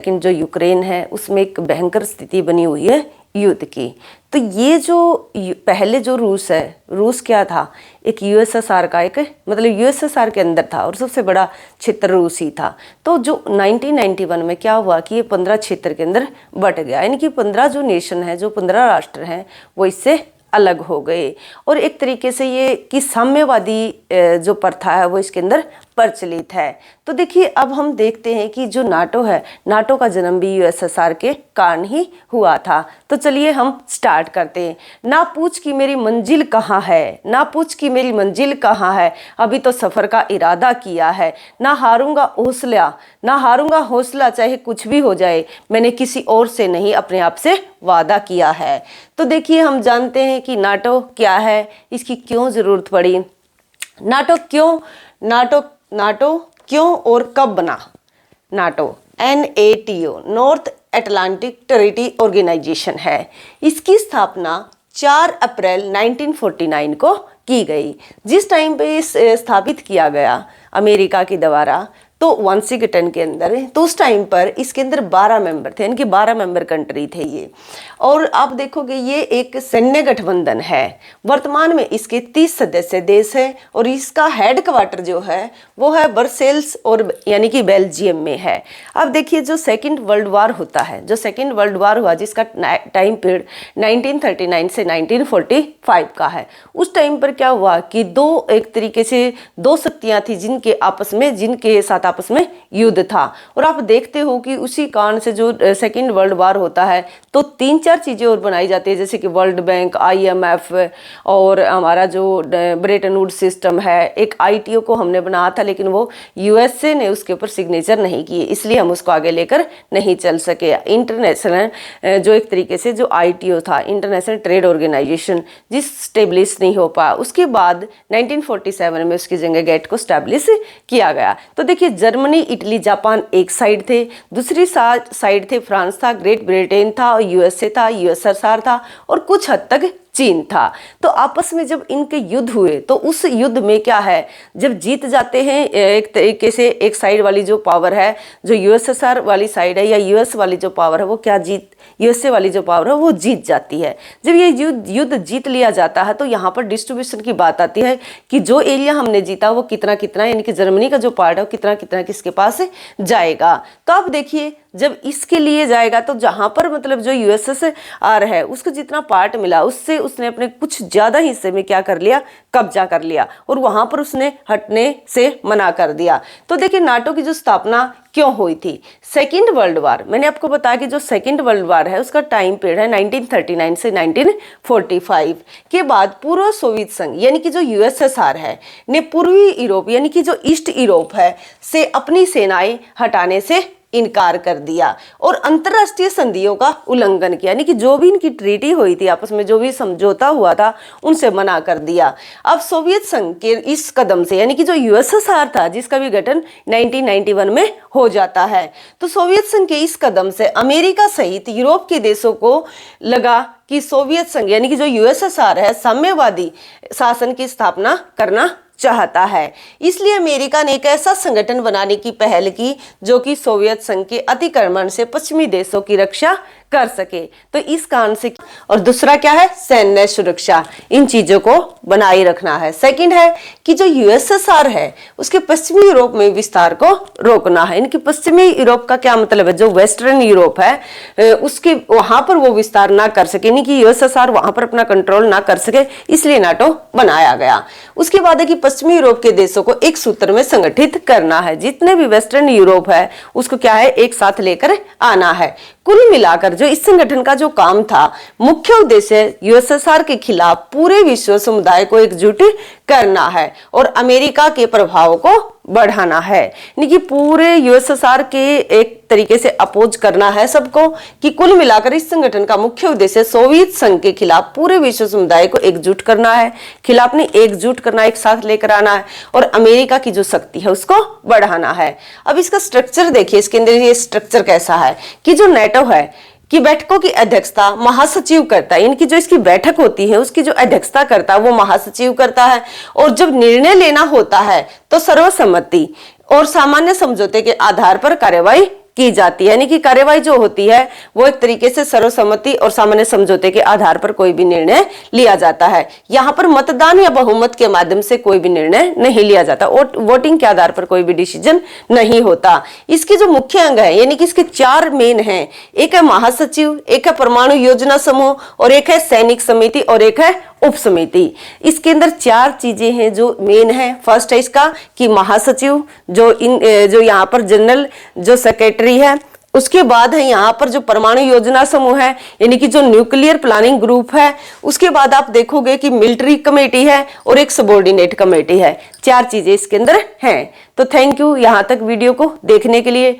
लेकिन जो यूक्रेन है उसमें एक भयंकर स्थिति बनी हुई है युद्ध की। तो ये जो पहले जो रूस क्या था, एक यूएसएसआर का एक मतलब यूएसएसआर के अंदर था और सबसे बड़ा क्षेत्र रूस ही था। तो जो 1991 में क्या हुआ कि ये 15 क्षेत्र के अंदर बट गया, यानी कि 15 जो नेशन है, जो 15 राष्ट्र हैं वो इससे अलग हो गए और एक तरीके से ये कि साम्यवादी जो प्रथा है वो इसके अंदर प्रचलित है। तो देखिए अब हम देखते हैं कि जो नाटो है, नाटो का जन्म भी यूएसएसआर के कारण ही हुआ था। तो चलिए हम स्टार्ट करते हैं। ना पूछ कि मेरी मंजिल कहाँ है, ना पूछ कि मेरी मंजिल कहाँ है, अभी तो सफ़र का इरादा किया है। ना हारूंगा हौसला, ना हारूंगा हौसला, चाहे कुछ भी हो जाए, मैंने किसी और से नहीं अपने आप से वादा किया है। तो देखिए हम जानते हैं कि नाटो क्या है, इसकी क्यों ज़रूरत पड़ी, नाटो क्यों और कब बना। NATO NATO North Atlantic Treaty Organization है। इसकी स्थापना 4 अप्रैल 1949 को की गई। जिस टाइम पे इस स्थापित किया गया अमेरिका के द्वारा तो वाशिंगटन के अंदर, तो उस टाइम पर इसके अंदर 12 मेंबर थे, यानी कि 12 मेंबर कंट्री थे ये। और आप देखोगे ये एक सैन्य गठबंधन है। वर्तमान में इसके 30 सदस्य देश हैं और इसका हेड क्वार्टर जो है वो है ब्रसेल्स और यानी कि बेल्जियम में है। अब देखिए जो सेकेंड वर्ल्ड वार होता है, जो सेकेंड वर्ल्ड वार हुआ जिसका टाइम पीरियड 1939 से 1945 का है, उस टाइम पर क्या हुआ कि एक तरीके से दो शक्तियाँ थी जिनके साथ आपस में युद्ध था। और आप देखते हो कि उसी कारण से जो सेकेंड वर्ल्ड वार होता है तो 3-4 चीज़ें और बनाई जाती है, जैसे कि वर्ल्ड बैंक, IMF और हमारा जो ब्रेटन वुड्स सिस्टम है। एक ITO को हमने बनाया था लेकिन वो USA ने उसके ऊपर सिग्नेचर नहीं किए, इसलिए हम उसको आगे लेकर नहीं चल सके। इंटरनेशनल जो एक तरीके से जो ITO था, इंटरनेशनल ट्रेड ऑर्गेनाइजेशन, जिस स्टेब्लिश नहीं हो पाया। उसके बाद 1947 में उसकी जगह गेट को स्टैब्लिश किया गया। तो देखिए जर्मनी, इटली, जापान एक साइड थे, दूसरी साइड थे फ्रांस था, ग्रेट ब्रिटेन था, USA था, USSR था और कुछ हद तक चीन था। तो आपस में जब इनके युद्ध हुए तो उस युद्ध में क्या है, जब जीत जाते हैं एक तरीके से एक साइड वाली जो पावर है, जो USSR वाली साइड है या US वाली जो पावर है वो USA वाली जो पावर है वो जीत जाती है। जब ये युद्ध जीत लिया जाता है तो यहाँ पर डिस्ट्रीब्यूशन की बात आती है कि जो एरिया हमने जीता वो कितना कितना, यानी कि जर्मनी का जो पार्ट है वो कितना कितना किसके पास जाएगा। तो आप देखिए जब इसके लिए जाएगा तो जहाँ पर मतलब जो USSR है उसको जितना पार्ट मिला उससे उसने अपने कुछ ज़्यादा हिस्से में क्या कर लिया, कब्जा कर लिया और वहाँ पर उसने हटने से मना कर दिया। तो देखिए नाटो की जो स्थापना क्यों हुई थी, सेकेंड वर्ल्ड वार, मैंने आपको बताया कि जो सेकेंड वर्ल्ड वार है उसका टाइम पीरियड है 1939 से 1945 के बाद पूर्व सोवियत संघ यानी कि जो USSR है ने पूर्वी यूरोप यानी कि जो ईस्ट यूरोप है से अपनी सेनाएं हटाने से इनकार कर दिया और अंतर्राष्ट्रीय संधियों का उल्लंघन किया, यानी कि जो भी इनकी ट्रीटी हुई थी आपस में, जो भी समझौता हुआ था उनसे मना कर दिया। अब सोवियत संघ के इस कदम से यानी कि जो USSR था जिसका भी गठन 1991 में हो जाता है, तो सोवियत संघ के इस कदम से अमेरिका सहित यूरोप के देशों को लगा कि सोवियत संघ यानी कि जो USSR है साम्यवादी शासन की स्थापना करना चाहता है। इसलिए अमेरिका ने एक ऐसा संगठन बनाने की पहल की जो कि सोवियत संघ के अतिक्रमण से पश्चिमी देशों की रक्षा कर सके। तो इस कारण से, और दूसरा क्या है, सैन्य सुरक्षा, इन चीजों को बनाए रखना है। सेकंड है कि जो USSR है उसके पश्चिमी यूरोप में विस्तार को रोकना है। इनकी पश्चिमी यूरोप का क्या मतलब है, जो वेस्टर्न यूरोप है उसके वहां पर वो विस्तार ना कर सके, यानी कि USSR वहां पर अपना कंट्रोल ना कर सके, इसलिए नाटो बनाया गया। उसके बाद है कि पश्चिमी यूरोप के देशों को एक सूत्र में संगठित करना है। जितने भी वेस्टर्न यूरोप है उसको क्या है, एक साथ लेकर आना है। कुल मिलाकर जो इस संगठन का जो काम था, मुख्य उद्देश्य USSR के खिलाफ पूरे विश्व समुदाय को एकजुट करना है और अमेरिका के प्रभाव को बढ़ाना है, यानी कि पूरे USSR के एक तरीके से अपोज करना है सबको। कि कुल मिलाकर इस संगठन का मुख्य उद्देश्य सोवियत संघ के खिलाफ पूरे विश्व समुदाय को एकजुट करना है, खिलाफ नहीं एकजुट करना, एक साथ लेकर आना है और अमेरिका की जो शक्ति है उसको बढ़ाना है। अब इसका स्ट्रक्चर देखिए, इसके अंदर ये स्ट्रक्चर कैसा है कि जो NATO है कि बैठकों की अध्यक्षता महासचिव करता है, इनकी जो इसकी बैठक होती है उसकी जो अध्यक्षता करता है वो महासचिव करता है। और जब निर्णय लेना होता है तो सर्वसम्मति और सामान्य समझौते के आधार पर कार्यवाही की जाती है, यानी कि कार्यवाही जो होती है वो एक तरीके से सर्वसम्मति और सामान्य समझौते के आधार पर कोई भी निर्णय लिया जाता है। यहाँ पर मतदान या बहुमत के माध्यम से कोई भी निर्णय नहीं लिया जाता, वोटिंग के आधार पर कोई भी डिसीजन नहीं होता। इसके जो मुख्य अंग है, यानी कि इसके 4 मेन हैं, एक है महासचिव, एक है परमाणु योजना समूह, और एक है सैनिक समिति, और एक है उप समिति। इसके अंदर 4 चीजें हैं जो मेन है। फर्स्ट है इसका कि महासचिव जो यहाँ पर जनरल जो सेक्रेटरी है, उसके बाद है यहाँ पर जो परमाणु योजना समूह है, यानी कि जो न्यूक्लियर प्लानिंग ग्रुप है, उसके बाद आप देखोगे कि मिलिट्री कमेटी है और एक सबॉर्डिनेट कमेटी है। 4 चीजें इसके अंदर हैं। तो थैंक यू यहाँ तक वीडियो को देखने के लिए।